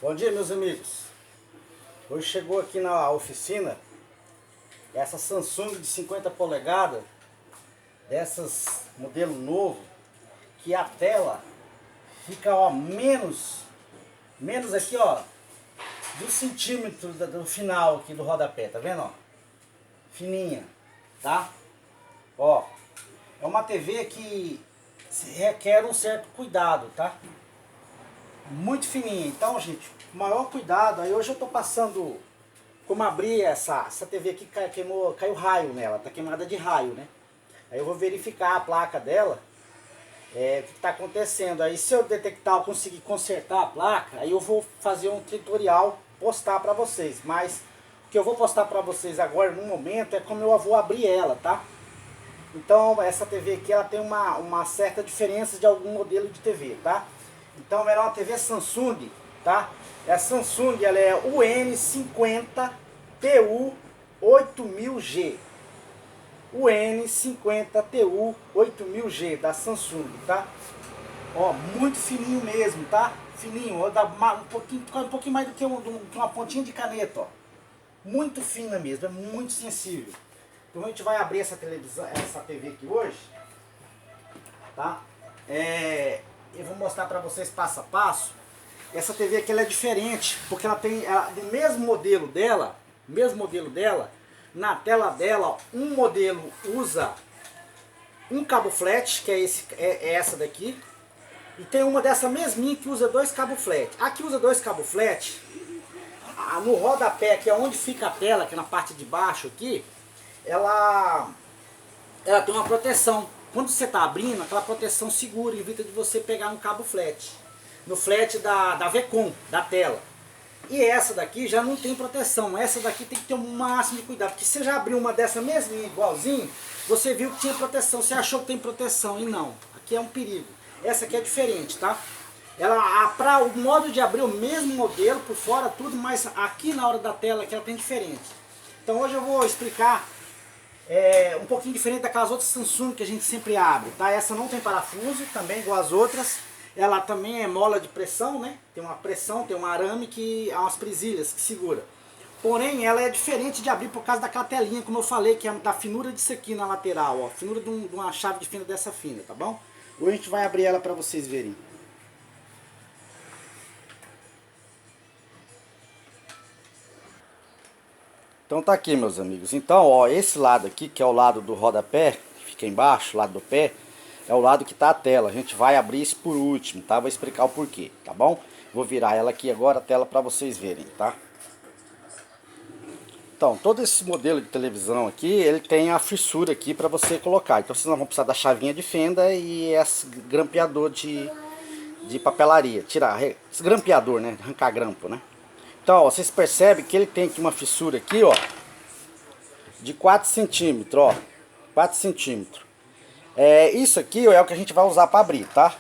Bom dia, meus amigos. Hoje chegou aqui na oficina essa Samsung de 50 polegadas, dessas modelo novo, que a tela fica menos aqui, do centímetro do final aqui do rodapé, tá vendo, fininha, tá? Ó, é uma TV que requer um certo cuidado, tá? Muito fininha. Então, gente, maior cuidado. Aí hoje eu tô passando como abrir essa TV aqui, caiu raio nela, tá queimada de raio, né? Aí eu vou verificar a placa dela, o que tá acontecendo. Aí se eu detectar, eu conseguir consertar a placa, aí eu vou fazer um tutorial, postar pra vocês. Mas o que eu vou postar pra vocês agora, no momento, é como eu vou abrir ela, tá? Então, essa TV aqui, ela tem uma certa diferença de algum modelo de TV, tá? Então, ela é uma TV Samsung, tá? A Samsung, ela é UN50TU 8000G. UN50TU 8000G da Samsung, tá? Ó, muito fininho mesmo, tá? Fininho, ó, dá um pouquinho mais do que uma pontinha de caneta, ó. Muito fina mesmo, é muito sensível. Então a gente vai abrir essa televisão, essa TV aqui hoje, tá? Eu vou mostrar pra vocês passo a passo. Essa TV aqui ela é diferente, porque ela tem do mesmo modelo dela, na tela dela, ó, um modelo usa um cabo flat, que é essa daqui, e tem uma dessa mesminha que usa dois cabos flat. A que usa dois cabos flat, no rodapé, que é onde fica a tela, que é na parte de baixo aqui, ela tem uma proteção. Quando você está abrindo, aquela proteção segura, evita de você pegar um cabo flat. No flat da Vcom, da tela. E essa daqui já não tem proteção. Essa daqui tem que ter o máximo de cuidado. Porque você já abriu uma dessa mesma igualzinho, você viu que tinha proteção. Você achou que tem proteção e não. Aqui é um perigo. Essa aqui é diferente, tá? Para o modo de abrir o mesmo modelo, por fora tudo, mas aqui na hora da tela que ela tem diferente. Então hoje eu vou explicar um pouquinho diferente daquelas outras Samsung que a gente sempre abre, tá? Essa não tem parafuso, também igual as outras. Ela também é mola de pressão, né? Tem uma pressão, tem um arame que há umas presilhas que segura. Porém, ela é diferente de abrir por causa daquela telinha, como eu falei, que é da finura disso aqui na lateral, ó. Finura de uma chave de fenda dessa fina, tá bom? Hoje a gente vai abrir ela para vocês verem. Então tá aqui, meus amigos. Então, ó, esse lado aqui, que é o lado do rodapé, que fica embaixo, lado do pé, é o lado que tá a tela. A gente vai abrir isso por último, tá? Vou explicar o porquê, tá bom? Vou virar ela aqui agora, a tela, pra vocês verem, tá? Então, todo esse modelo de televisão aqui, ele tem a fissura aqui pra você colocar. Então, vocês não vão precisar da chavinha de fenda e esse grampeador de papelaria. Tirar, esse grampeador, né? Arrancar grampo, né? Então, ó, vocês percebem que ele tem aqui uma fissura aqui, ó, de 4 centímetros, ó, 4 centímetros. Isso aqui ó, é o que a gente vai usar para abrir, tá?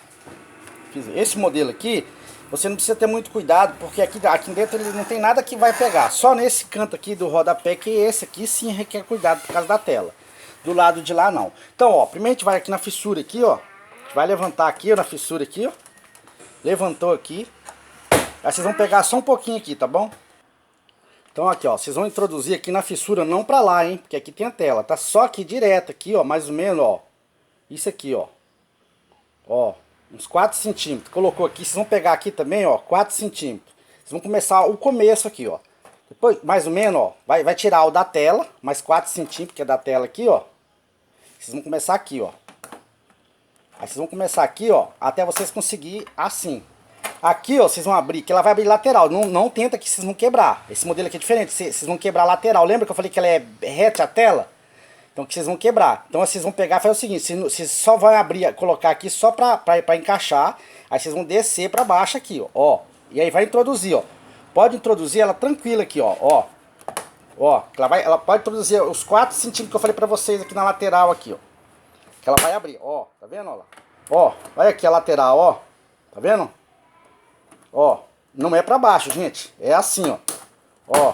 Esse modelo aqui, você não precisa ter muito cuidado, porque aqui dentro ele não tem nada que vai pegar. Só nesse canto aqui do rodapé, que esse aqui sim requer cuidado por causa da tela. Do lado de lá não. Então, ó, primeiro a gente vai aqui na fissura aqui, ó. A gente vai levantar aqui, ó, na fissura aqui, ó. Levantou aqui. Aí vocês vão pegar só um pouquinho aqui, tá bom? Então aqui, ó, vocês vão introduzir aqui na fissura, não pra lá, hein? Porque aqui tem a tela, tá? Só aqui direto aqui, ó, mais ou menos, ó. Isso aqui, ó. Ó, uns 4 centímetros. Colocou aqui, vocês vão pegar aqui também, ó, 4 centímetros. Vocês vão começar o começo aqui, ó. Depois, mais ou menos, ó, vai tirar o da tela, mais 4 centímetros, que é da tela aqui, ó. Vocês vão começar aqui, ó. Aí vocês vão começar aqui, ó, até vocês conseguir assim. Aqui, ó, vocês vão abrir, que ela vai abrir lateral. Não tenta que vocês vão quebrar. Esse modelo aqui é diferente, vocês vão quebrar a lateral. Lembra que eu falei que ela é reta a tela? Então que vocês vão quebrar. Então vocês vão pegar e fazer o seguinte, vocês só vão abrir, colocar aqui só pra encaixar. Aí vocês vão descer pra baixo aqui, ó. E aí vai introduzir, ó. Pode introduzir ela tranquila aqui, ó. Ó, ela pode introduzir os 4 centímetros que eu falei pra vocês aqui na lateral aqui, ó. Que ela vai abrir, ó. Tá vendo, ó lá? Ó, olha aqui a lateral, ó. Tá vendo? Ó, não é pra baixo, gente. É assim, ó.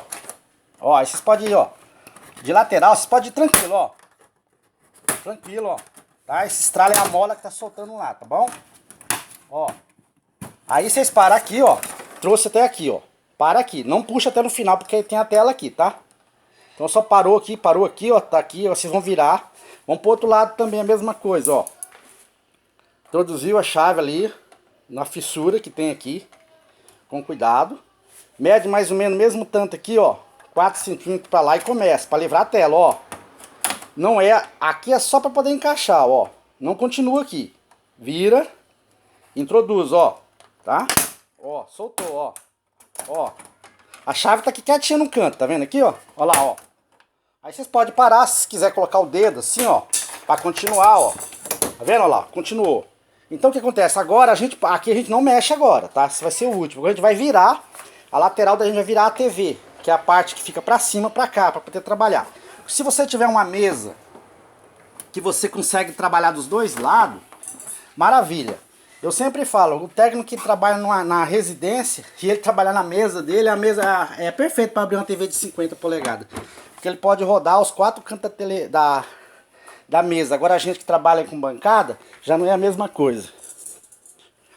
Ó, aí vocês podem ir, ó. De lateral, vocês podem ir tranquilo, ó. Tranquilo, ó. Tá? Esse estralo é a mola que tá soltando lá, tá bom? Ó. Aí vocês param aqui, ó. trouxe até aqui, ó. Para aqui, não puxa até no final, porque tem a tela aqui, tá? Então só parou aqui, ó, tá aqui, ó, vocês vão virar. Vamos pro outro lado também a mesma coisa, ó. Introduziu a chave ali, na fissura que tem aqui, com cuidado. Mede mais ou menos o mesmo tanto aqui, ó, 4 centímetros pra lá e começa, pra livrar a tela, ó. Não é, aqui é só pra poder encaixar, ó. Não continua aqui. Vira, introduz, ó, tá? Ó, soltou, ó. Ó, a chave tá aqui quietinha no canto, tá vendo aqui, ó? Ó lá, ó. Aí vocês podem parar, se quiser colocar o dedo assim, ó, pra continuar, ó. Tá vendo, ó lá? Continuou. Então o que acontece? Agora, aqui a gente não mexe agora, tá? Esse vai ser o último. Agora a gente vai virar, a lateral da gente vai virar a TV, que é a parte que fica pra cima, pra cá, pra poder trabalhar. Se você tiver uma mesa que você consegue trabalhar dos dois lados, maravilha. Eu sempre falo, o técnico que trabalha na residência, e ele trabalhar na mesa dele, a mesa é perfeita para abrir uma TV de 50 polegadas. Porque ele pode rodar os 4 cantos da mesa. Agora a gente que trabalha com bancada, já não é a mesma coisa.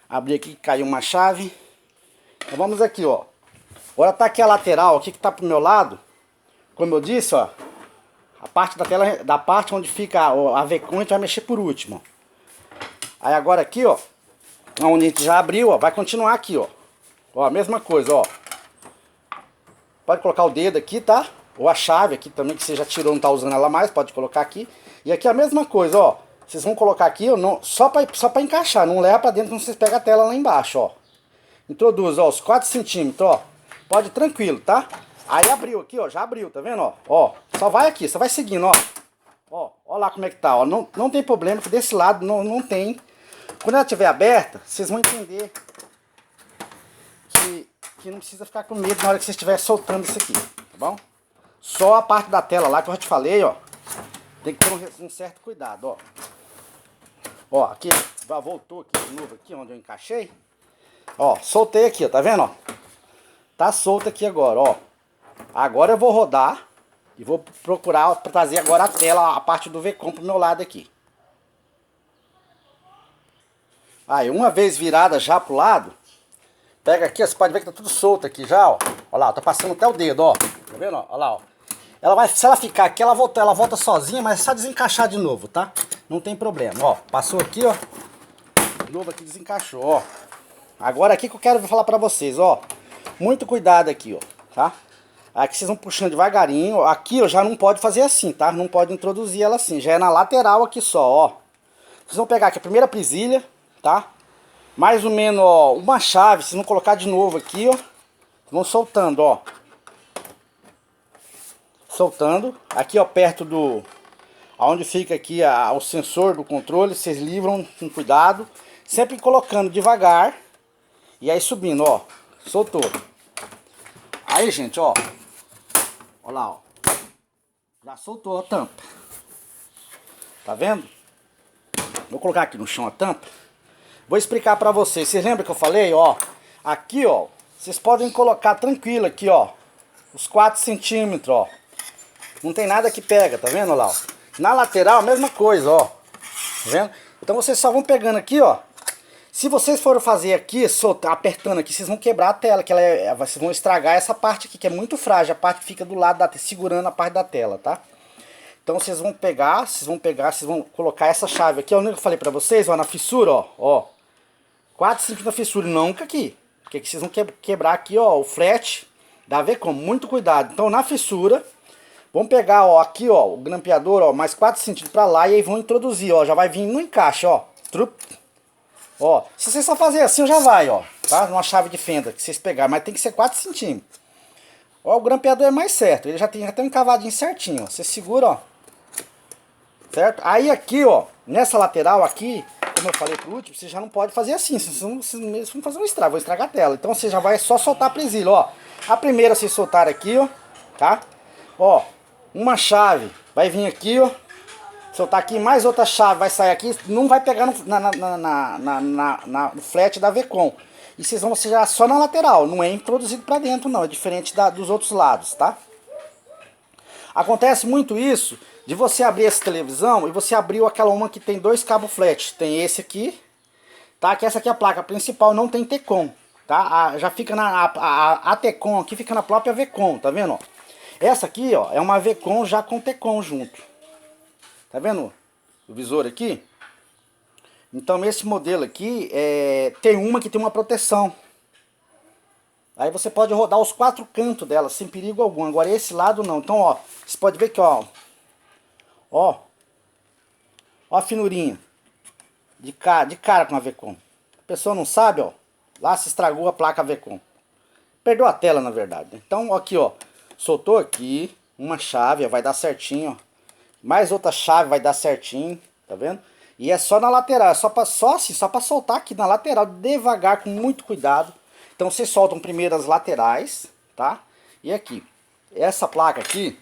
Abri aqui, caiu uma chave. Então vamos aqui, ó. Agora tá aqui a lateral, aqui que tá pro meu lado. Como eu disse, ó. A parte da tela, da parte onde fica a VCOM, a gente vai mexer por último. Aí agora aqui, ó. Onde a gente já abriu, ó, vai continuar aqui, ó. Ó, a mesma coisa, ó. Pode colocar o dedo aqui, tá? Ou a chave aqui também, que você já tirou, não tá usando ela mais, pode colocar aqui. E aqui a mesma coisa, ó. Vocês vão colocar aqui, ó, só pra encaixar, não leva pra dentro, não vocês pegam a tela lá embaixo, ó. Introduz, ó, os 4 centímetros, ó. Pode tranquilo, tá? Aí abriu aqui, ó, já abriu, tá vendo, ó? Ó, só vai aqui, só vai seguindo, ó. Ó lá como é que tá, ó. Não tem problema, que desse lado não tem. Quando ela estiver aberta, vocês vão entender que não precisa ficar com medo na hora que você estiver soltando isso aqui, tá bom? Só a parte da tela lá que eu já te falei, ó, tem que ter um certo cuidado, ó. Ó, aqui, voltou aqui de novo, aqui onde eu encaixei. Ó, soltei aqui, ó, tá vendo, ó? Tá solto aqui agora, ó. Agora eu vou rodar e vou procurar trazer agora a tela, a parte do VCOM pro meu lado aqui. Aí, uma vez virada já pro lado, pega aqui, ó, você pode ver que tá tudo solto aqui já, ó. Ó lá, tá passando até o dedo, ó. Tá vendo, ó? Ó lá, ó. Se ela ficar aqui, ela volta sozinha, mas é só desencaixar de novo, tá? Não tem problema, ó. Passou aqui, ó. De novo aqui, desencaixou, ó. Agora aqui que eu quero falar pra vocês, ó. Muito cuidado aqui, ó, tá? Aqui vocês vão puxando devagarinho. Aqui, ó, já não pode fazer assim, tá? Não pode introduzir ela assim. Já é na lateral aqui só, ó. Vocês vão pegar aqui a primeira presilha, tá? Mais ou menos, ó, uma chave, vocês vão colocar de novo aqui, ó. Vão soltando, ó. Soltando. Aqui, ó, perto do... Onde fica aqui o sensor do controle, vocês livram com cuidado. Sempre colocando devagar. E aí subindo, ó. Soltou. Aí, gente, ó. Ó lá, ó. Já soltou a tampa. Tá vendo? Vou colocar aqui no chão a tampa. Vou explicar pra vocês. Vocês lembram que eu falei, ó? Aqui, ó. Vocês podem colocar tranquilo aqui, ó. Os 4 centímetros, ó. Não tem nada que pega, tá vendo lá, ó? Na lateral, a mesma coisa, ó. Tá vendo? Então vocês só vão pegando aqui, ó. Se vocês forem fazer aqui, soltar, apertando aqui, vocês vão quebrar a tela, que vocês vão estragar essa parte aqui, que é muito frágil. A parte que fica do lado segurando a parte da tela, tá? Então vocês vão pegar, vocês vão colocar essa chave aqui, ó, onde eu falei pra vocês, ó, na fissura, ó. 4 centímetros na fissura, nunca aqui. Porque aqui vocês vão quebrar aqui, ó, o flat da VCOM, muito cuidado. Então na fissura, vão pegar, ó, aqui, ó, o grampeador, ó, mais 4 centímetros pra lá e aí vão introduzir, ó, já vai vir no encaixe, ó. Ó, se vocês só fazer assim, já vai, ó, tá? Numa chave de fenda que vocês pegarem, mas tem que ser 4 centímetros. Ó, o grampeador é mais certo, ele já tem um encavadinho certinho, ó. Você segura, ó. Certo? Aí aqui, ó, nessa lateral aqui, como eu falei pro último, você já não pode fazer assim, vocês vão fazer um estrago, vão estragar a tela. Então você já vai só soltar a presilha, ó. A primeira vocês soltaram aqui, ó, tá? Ó, uma chave vai vir aqui, ó. Soltar aqui, mais outra chave vai sair aqui, não vai pegar no flat da VCOM. E vocês vão sejar só na lateral, não é introduzido pra dentro não, é diferente dos outros lados, tá? Acontece muito isso, de você abrir essa televisão e você abriu aquela uma que tem 2 cabos flat. Tem esse aqui, tá? Que essa aqui é a placa principal, não tem T-Com, tá? Já fica a Tecon aqui, fica na própria Vecon, tá vendo, ó? Essa aqui, ó, é uma Vecon já com Tecon junto. Tá vendo o visor aqui? Então esse modelo aqui, tem uma que tem uma proteção. Aí você pode rodar os 4 cantos dela sem perigo algum. Agora esse lado não. Então, ó, você pode ver que, ó a finurinha de cara com a Vecon. A pessoa não sabe, ó, lá se estragou a placa Vecon. Perdeu a tela, na verdade. Então, aqui, ó, soltou aqui uma chave, vai dar certinho, ó. Mais outra chave vai dar certinho, tá vendo? E é só na lateral, só pra soltar aqui na lateral, devagar, com muito cuidado. Então vocês soltam primeiro as laterais, tá? E aqui, essa placa aqui,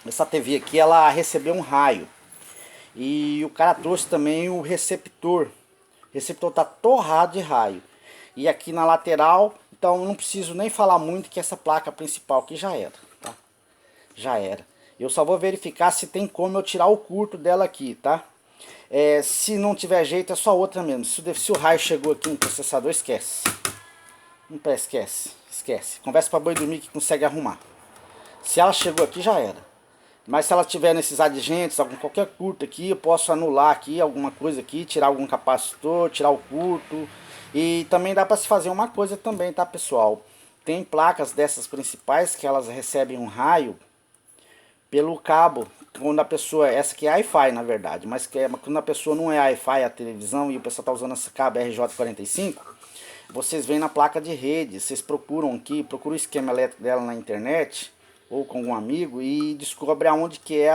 essa TV aqui, ela recebeu um raio. E o cara trouxe também o receptor. O receptor tá torrado de raio. E aqui na lateral, então não preciso nem falar muito que essa placa principal aqui já era, tá? Já era. Eu só vou verificar se tem como eu tirar o curto dela aqui, tá? Se não tiver jeito, é só outra mesmo. Se o raio chegou aqui no processador, esquece. Não esquece, esquece. Conversa pra boi dormir que consegue arrumar. Se ela chegou aqui, já era. Mas se ela tiver nesses adjuntos, qualquer curto aqui, eu posso anular aqui alguma coisa aqui, tirar algum capacitor, tirar o curto. E também dá para se fazer uma coisa também, tá, pessoal? Tem placas dessas principais que elas recebem um raio pelo cabo. Quando a pessoa, essa aqui é Wi-Fi na verdade, mas quando a pessoa não é Wi-Fi, a televisão, e o pessoal tá usando esse cabo RJ45, vocês vêm na placa de rede, vocês procuram aqui, procuram o esquema elétrico dela na internet ou com algum amigo e descobre aonde que é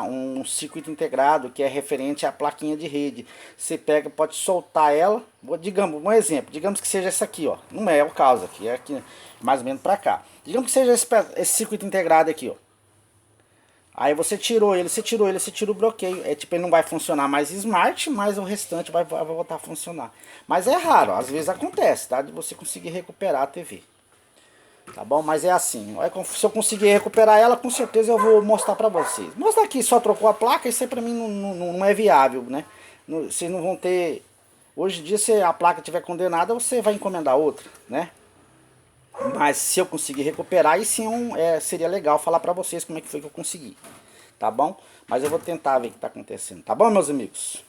um circuito integrado que é referente à plaquinha de rede. Você pega, pode soltar ela, digamos, um exemplo, digamos que seja essa aqui, ó. Não é o caso aqui, é aqui mais ou menos para cá. Digamos que seja esse circuito integrado aqui, ó. Aí você tirou ele, você tira o bloqueio. Tipo, ele não vai funcionar mais smart, mas o restante vai voltar a funcionar. Mas é raro, às vezes acontece, tá? De você conseguir recuperar a TV. Tá bom? Mas é assim, se eu conseguir recuperar ela, com certeza eu vou mostrar pra vocês. Mostrar aqui, só trocou a placa, isso aí pra mim não é viável, né? Vocês não vão ter... Hoje em dia, se a placa estiver condenada, você vai encomendar outra, né? Mas se eu conseguir recuperar, aí sim seria legal falar pra vocês como é que foi que eu consegui. Tá bom? Mas eu vou tentar ver o que tá acontecendo. Tá bom, meus amigos?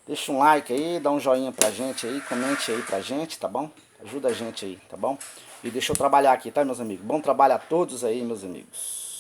Deixa um like aí, dá um joinha pra gente aí, comente aí pra gente, tá bom? Ajuda a gente aí, tá bom? E deixa eu trabalhar aqui, tá, meus amigos? Bom trabalho a todos aí, meus amigos.